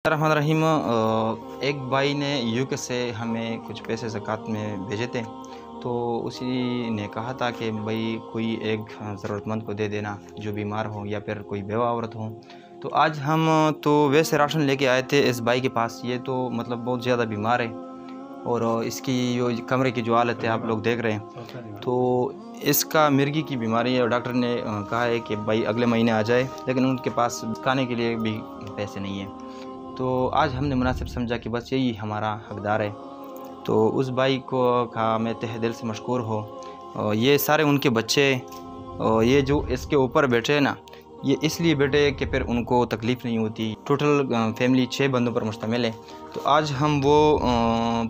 الرحمن الرحیم ایک بھائی نے यूके سے ہمیں کچھ پیسے زکوٰۃ میں بھیجے تھے، تو اسی نے کہا تھا کہ بھائی کوئی ایک ضرورت مند کو دے دینا جو بیمار ہو یا پھر کوئی بیوہ عورت ہو۔ تو آج ہم تو ویسے راشن لے کے آئے تھے اس بھائی کے پاس۔ یہ تو مطلب بہت زیادہ بیمار ہے اور اس کی جو کمرے کی جو حالت ہے آپ لوگ دیکھ رہے ہیں، تو اس کا مرگی کی بیماری ہے اور ڈاکٹر نے کہا ہے کہ بھائی اگلے مہینے آ جائے، لیکن ان کے پاس کھانے کے لیے بھی پیسے نہیں ہیں۔ تو آج ہم نے مناسب سمجھا کہ بس یہی ہمارا حقدار ہے، تو اس بھائی کو کہا میں تہ دل سے مشکور ہو۔ یہ سارے ان کے بچے، یہ جو اس کے اوپر بیٹھے ہیں نا، یہ اس لیے بیٹھے کہ پھر ان کو تکلیف نہیں ہوتی۔ ٹوٹل فیملی 6 بندوں پر مشتمل ہے، تو آج ہم وہ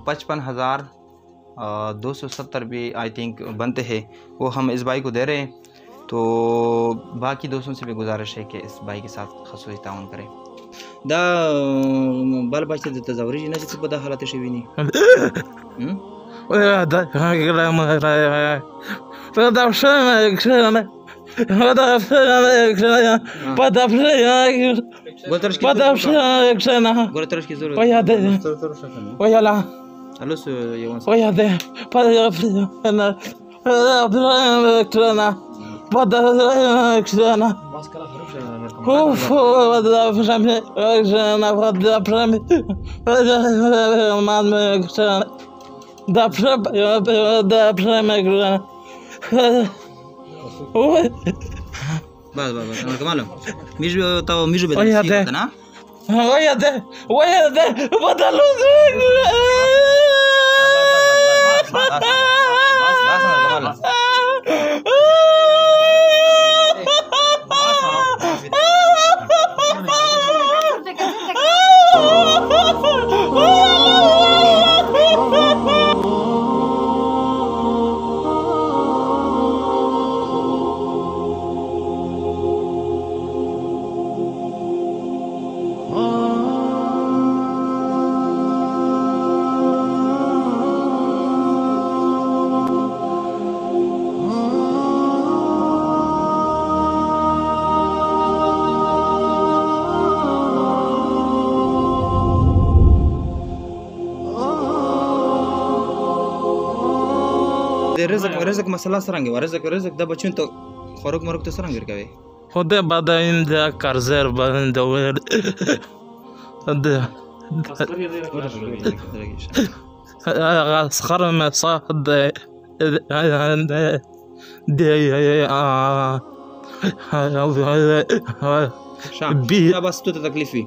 55,270 بھی آئی تھنک بنتے ہیں، وہ ہم اس بھائی کو دے رہے ہیں۔ تو باقی دوستوں سے بھی گزارش ہے کہ اس بھائی کے ساتھ خصوصی تعاون کریں۔ دا بال بچه د تزاوری نه چې په دا حالت شي ویني رزق مسله سرنګ رزق د بچون ته خوراک مرک ته سرنګ ورکوي خدا بعد این دا کارزر بعد دور اسخر ما صاد بس تو تکلیفي